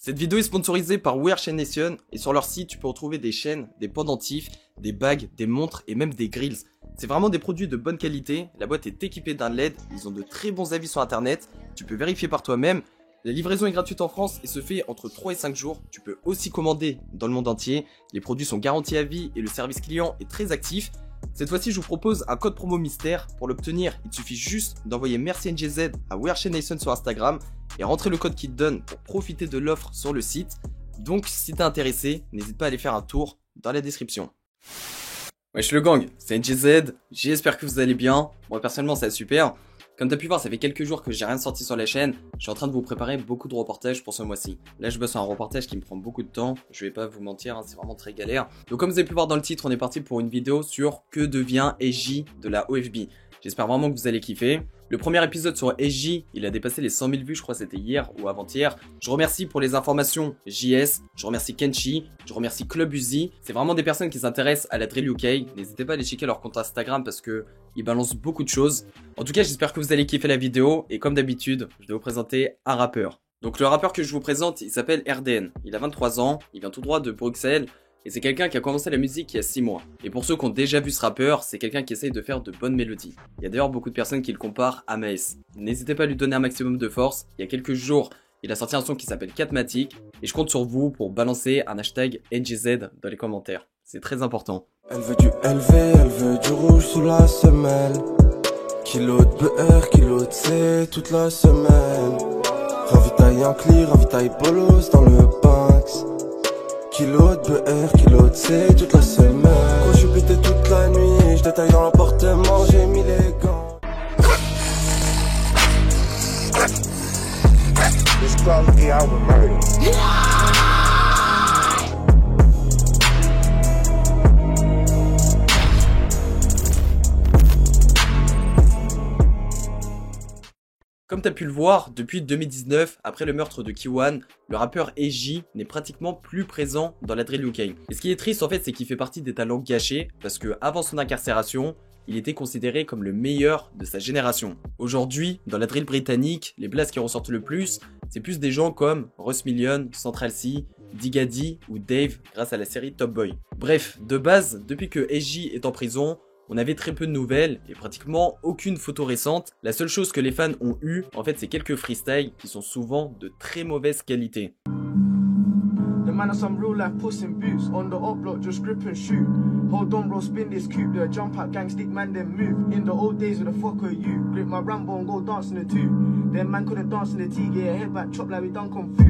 Cette vidéo est sponsorisée par We Are Chain Nation et sur leur site tu peux retrouver des chaînes, des pendentifs, des bagues, des montres et même des grills. C'est vraiment des produits de bonne qualité, la boîte est équipée d'un LED, ils ont de très bons avis sur internet, tu peux vérifier par toi-même. La livraison est gratuite en France et se fait entre 3 et 5 jours. Tu peux aussi commander dans le monde entier. Les produits sont garantis à vie et le service client est très actif. Cette fois-ci, je vous propose un code promo mystère. Pour l'obtenir, il suffit juste d'envoyer merci NGZ à We Are Chain Nation sur Instagram et rentrer le code qui te donne pour profiter de l'offre sur le site. Donc, si t'es intéressé, n'hésite pas à aller faire un tour dans la description. Wesh le gang, c'est NGZ. J'espère que vous allez bien. Moi personnellement, ça va super. Comme t'as pu voir, ça fait quelques jours que j'ai rien sorti sur la chaîne. Je suis en train de vous préparer beaucoup de reportages pour ce mois-ci. Là, je bosse sur un reportage qui me prend beaucoup de temps. Je vais pas vous mentir, hein, c'est vraiment très galère. Donc comme vous avez pu voir dans le titre, on est parti pour une vidéo sur que devient SJ de la OFB. J'espère vraiment que vous allez kiffer. Le premier épisode sur SJ, il a dépassé les 100 000 vues, je crois que c'était hier ou avant-hier. Je remercie pour les informations JS, je remercie Kenshi, je remercie Club Uzi. C'est vraiment des personnes qui s'intéressent à la drill UK. N'hésitez pas à aller checker leur compte Instagram parce que ils balancent beaucoup de choses. En tout cas, j'espère que vous allez kiffer la vidéo et comme d'habitude, je vais vous présenter un rappeur. Donc le rappeur que je vous présente, il s'appelle RDN. Il a 23 ans, il vient tout droit de Bruxelles. Et c'est quelqu'un qui a commencé la musique il y a 6 mois. Et pour ceux qui ont déjà vu ce rappeur, c'est quelqu'un qui essaye de faire de bonnes mélodies. Il y a d'ailleurs beaucoup de personnes qui le comparent à Maes. N'hésitez pas à lui donner un maximum de force. Il y a quelques jours, il a sorti un son qui s'appelle Catmatic. Et je compte sur vous pour balancer un hashtag NGZ dans les commentaires. C'est très important. Elle veut du LV, elle veut du rouge sous la semelle. Kilo de BR, kilo de C toute la semaine. Ravitaille en clear, ravitaille bolos dans le Banks. Kilo de BR, kilo de C toute la semaine. Quand je suis pété toute la nuit, je détaille dans l'appartement, j'ai mis les gants. This quality album, man. Comme t'as pu le voir, depuis 2019, après le meurtre de Kiwan, le rappeur SJ n'est pratiquement plus présent dans la drill UK. Et ce qui est triste en fait, c'est qu'il fait partie des talents gâchés, parce que avant son incarcération, il était considéré comme le meilleur de sa génération. Aujourd'hui, dans la drill britannique, les blasts qui ressortent le plus, c'est plus des gens comme Russ Million, Central C, Digadi ou Dave grâce à la série Top Boy. Bref, de base, depuis que SJ est en prison, on avait très peu de nouvelles et pratiquement aucune photo récente. La seule chose que les fans ont eu, en fait, c'est quelques freestyles qui sont souvent de très mauvaise qualité. The man of some real life puss in boots on the up block, just grip and shoot. Hold on, bro, spin this coupe. The jump out gang stick man, then move. In the old days, where the fuck are you? Grip my Rambo and go dance in the two. Then man couldn't dance in the T, get your head back, chop like we done kung fu.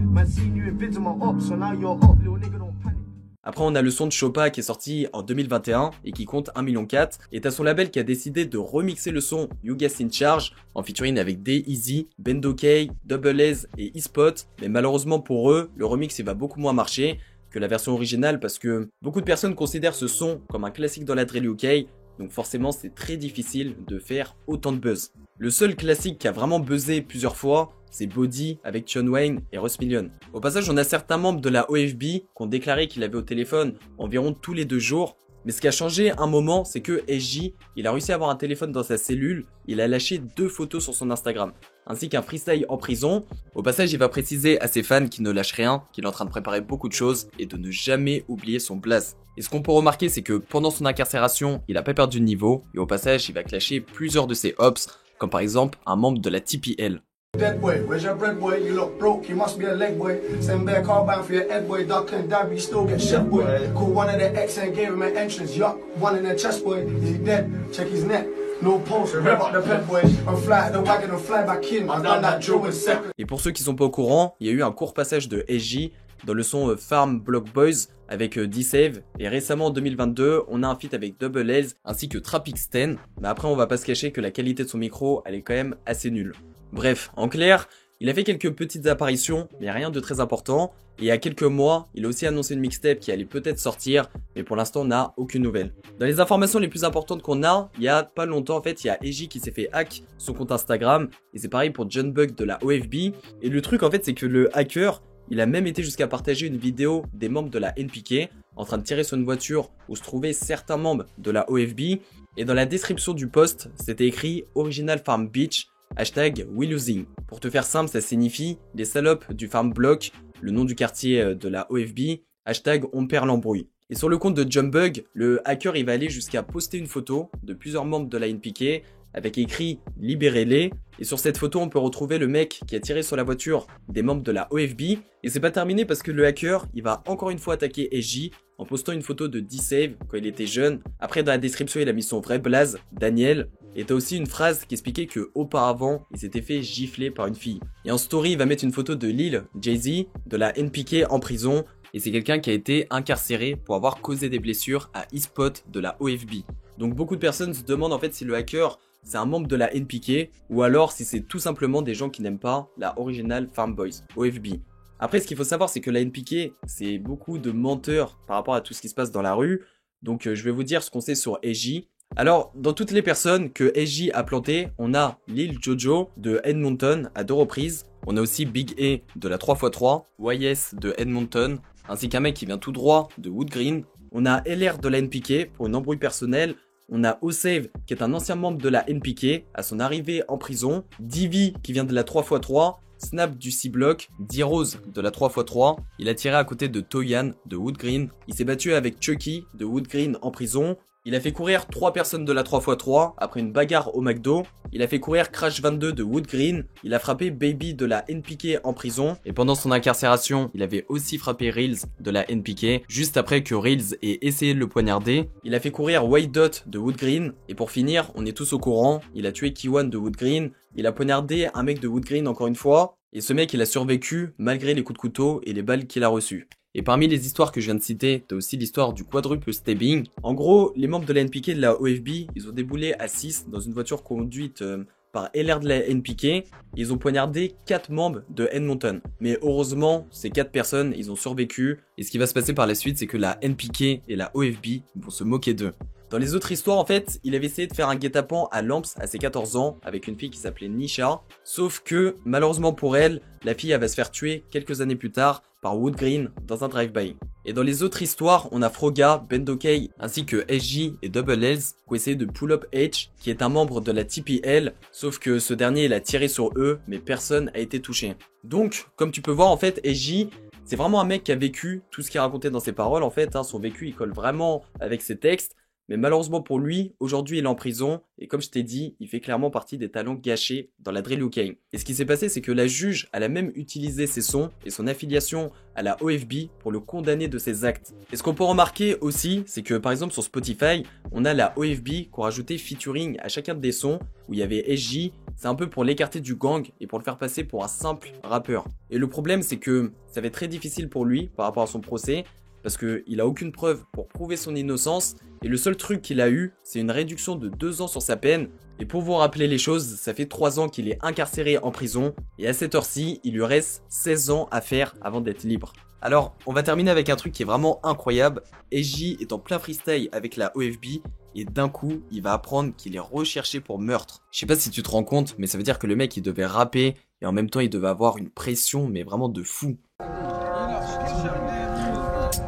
Man seen you in vids on my ops, so now you're up, little nigga, don't panic. Après, on a le son de Chopa qui est sorti en 2021 et qui compte 1,4 million. Et t'as son label qui a décidé de remixer le son You Guess in Charge en featuring avec D-Eazy, Bendo K, Double S et E-Spot. Mais malheureusement pour eux, le remix il va beaucoup moins marcher que la version originale parce que beaucoup de personnes considèrent ce son comme un classique dans la drill UK. Donc forcément, c'est très difficile de faire autant de buzz. Le seul classique qui a vraiment buzzé plusieurs fois, c'est Body avec Tion Wayne et Russ Million. Au passage, on a certains membres de la OFB qui ont déclaré qu'il avait au téléphone environ tous les 2 jours. Mais ce qui a changé un moment, c'est que SJ, il a réussi à avoir un téléphone dans sa cellule, il a lâché 2 photos sur son Instagram, ainsi qu'un freestyle en prison. Au passage, il va préciser à ses fans qu'il ne lâche rien, qu'il est en train de préparer beaucoup de choses et de ne jamais oublier son blaze. Et ce qu'on peut remarquer, c'est que pendant son incarcération, il n'a pas perdu de niveau, et au passage, il va clasher plusieurs de ses ops, comme par exemple un membre de la TPL. Dead boy, where's your bread boy? You look broke, you must be a leg boy. Send back car bound for your head boy, duck and dab, you still get shit boy. Call one of the ex and gave him an entrance, yuck. One in the chest boy, is he dead? Check his neck. No pulse, rev up the pet boy. And fly at the wagon and fly back in. I've done that drill with second. Et pour ceux qui sont pas au courant, il y a eu un court passage de SJ dans le son Farm Block Boys avec D-Save. Et récemment en 2022, on a un feat avec Double L's ainsi que Trapix10. Mais après, on va pas se cacher que la qualité de son micro, elle est quand même assez nulle. Bref, en clair, il a fait quelques petites apparitions, mais rien de très important. Et il y a quelques mois, il a aussi annoncé une mixtape qui allait peut-être sortir, mais pour l'instant, on n'a aucune nouvelle. Dans les informations les plus importantes qu'on a, il y a pas longtemps, en fait, il y a SJ qui s'est fait hack son compte Instagram. Et c'est pareil pour John Buck de la OFB. Et le truc, en fait, c'est que le hacker, il a même été jusqu'à partager une vidéo des membres de la NPK en train de tirer sur une voiture où se trouvaient certains membres de la OFB. Et dans la description du post, c'était écrit Original Farm Beach, hashtag We Losing. Pour te faire simple, ça signifie les salopes du farm block le nom du quartier de la OFB, hashtag on perd l'embrouille. Et sur le compte de Jumbug, le hacker il va aller jusqu'à poster une photo de plusieurs membres de la NPK avec écrit « Libérez-les ». Et sur cette photo, on peut retrouver le mec qui a tiré sur la voiture des membres de la OFB. Et c'est pas terminé parce que le hacker, il va encore une fois attaquer SJ en postant une photo de D-Save quand il était jeune. Après, dans la description, il a mis son vrai blaze, Daniel. Et t'as aussi une phrase qui expliquait que auparavant, il s'était fait gifler par une fille. Et en story, il va mettre une photo de Lil Jay-Z, de la NPK en prison. Et c'est quelqu'un qui a été incarcéré pour avoir causé des blessures à E-Spot de la OFB. Donc beaucoup de personnes se demandent en fait si le hacker c'est un membre de la NPK ou alors si c'est tout simplement des gens qui n'aiment pas la Original Farm Boys, OFB. Après ce qu'il faut savoir c'est que la NPK c'est beaucoup de menteurs par rapport à tout ce qui se passe dans la rue. Donc je vais vous dire ce qu'on sait sur SJ. Alors dans toutes les personnes que SJ a plantées, on a Lil Jojo de Edmonton à 2 reprises. On a aussi Big A de la 3x3, YS de Edmonton, ainsi qu'un mec qui vient tout droit de Wood Green. On a LR de la NPK pour une embrouille personnelle. On a Osave qui est un ancien membre de la NPK à son arrivée en prison. Divi qui vient de la 3x3. Snap du C-Block. D-Rose de la 3x3. Il a tiré à côté de Toyan de Wood Green. Il s'est battu avec Chucky de Wood Green en prison. Il a fait courir 3 personnes de la 3x3 après une bagarre au McDo. Il a fait courir Crash 22 de Wood Green. Il a frappé Baby de la NPK en prison. Et pendant son incarcération, il avait aussi frappé Reels de la NPK. Juste après que Reels ait essayé de le poignarder. Il a fait courir White Dot de Wood Green. Et pour finir, on est tous au courant, il a tué Kiwan de Wood Green. Il a poignardé un mec de Wood Green encore une fois. Et ce mec, il a survécu malgré les coups de couteau et les balles qu'il a reçues. Et parmi les histoires que je viens de citer, t'as aussi l'histoire du quadruple stabbing. En gros, les membres de la NPK de la OFB, ils ont déboulé à 6 dans une voiture conduite par LR de la NPK. Ils ont poignardé 4 membres de Edmonton. Mais heureusement, ces 4 personnes, ils ont survécu. Et ce qui va se passer par la suite, c'est que la NPK et la OFB vont se moquer d'eux. Dans les autres histoires, en fait, il avait essayé de faire un guet-apens à Lamps à ses 14 ans avec une fille qui s'appelait Nisha. Sauf que, malheureusement pour elle, la fille elle va se faire tuer quelques années plus tard par Wood Green dans un drive-by. Et dans les autres histoires, on a Froga, Bendokay ainsi que SJ et Double L's qui ont essayé de pull up H, qui est un membre de la TPL, sauf que ce dernier il a tiré sur eux, mais personne a été touché. Donc, comme tu peux voir, en fait, SJ, c'est vraiment un mec qui a vécu tout ce qu'il racontait dans ses paroles, en fait, son vécu il colle vraiment avec ses textes. Mais malheureusement pour lui, aujourd'hui il est en prison et comme je t'ai dit, il fait clairement partie des talents gâchés dans la drill UK. Et ce qui s'est passé, c'est que la juge, elle a même utilisé ses sons et son affiliation à la OFB pour le condamner de ses actes. Et ce qu'on peut remarquer aussi, c'est que par exemple sur Spotify, on a la OFB qui a rajouté featuring à chacun des sons où il y avait SJ. C'est un peu pour l'écarter du gang et pour le faire passer pour un simple rappeur. Et le problème, c'est que ça va être très difficile pour lui par rapport à son procès, parce qu'il a aucune preuve pour prouver son innocence, et le seul truc qu'il a eu, c'est une réduction de 2 ans sur sa peine, et pour vous rappeler les choses, ça fait 3 ans qu'il est incarcéré en prison, et à cette heure-ci, il lui reste 16 ans à faire avant d'être libre. Alors, on va terminer avec un truc qui est vraiment incroyable. SJ est en plein freestyle avec la OFB, et d'un coup, il va apprendre qu'il est recherché pour meurtre. Je sais pas si tu te rends compte, mais ça veut dire que le mec, il devait rapper, et en même temps, il devait avoir une pression, mais vraiment de fou.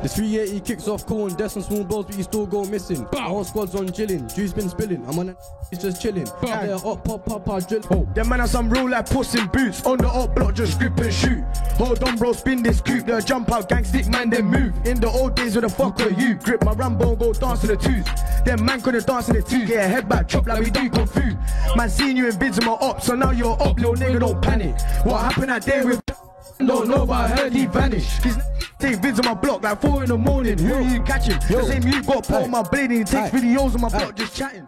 The 380 kicks off corn, deaths and small balls, but you still go missing. The whole squad's on chillin', juice been spilling. I'm on it's just chillin'. Yeah, up, pop, drill. Oh, them man are some real like Puss in Boots. On the up block, just grip and shoot. Hold on, bro, spin this coupe. The jump out, gang stick, man, then move. In the old days, where the fuck were you? Grip my Rambo and go dance to the twos. Them man couldn't dance to the twos. Yeah, head back, chop like we do Kung Fu. Man, seen you in vids in my up, so now you're up, little nigga, don't panic. What happened that day with don't know, but I heard he vanished. His take vids on my block like 4 in the morning. Who you catching? The same you got put on my blade and he takes videos on my block just chatting.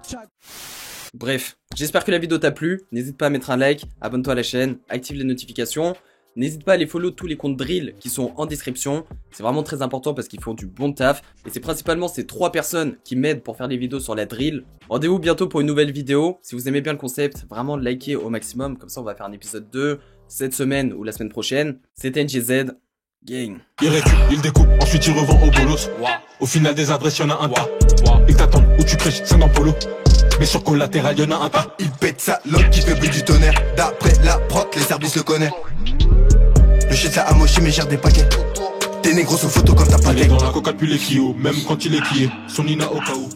Bref, j'espère que la vidéo t'a plu. N'hésite pas à mettre un like, abonne-toi à la chaîne, active les notifications. N'hésite pas à aller follow tous les comptes drill qui sont en description. C'est vraiment très important parce qu'ils font du bon taf. Et c'est principalement ces 3 personnes qui m'aident pour faire des vidéos sur la drill. Rendez-vous bientôt pour une nouvelle vidéo. Si vous aimez bien le concept, vraiment likez au maximum. Comme ça, on va faire un épisode 2 cette semaine ou la semaine prochaine. C'était NGZ. Gang. Il récup, il découpe, ensuite il revend au bolos. Au final des adresses, y'en a un tas. Il t'attend où tu crèches, c'est dans polo. Mais sur collatéral, y'en a un tas. Il pète sa loque qui fait bruit du tonnerre. D'après la prod, les services le connaissent. Le shit ça amoché mais gère des paquets. T'es négro sous photo quand t'as pas il est dans la coca depuis les Kio, même quand il est quillé. Son Nina au cas où.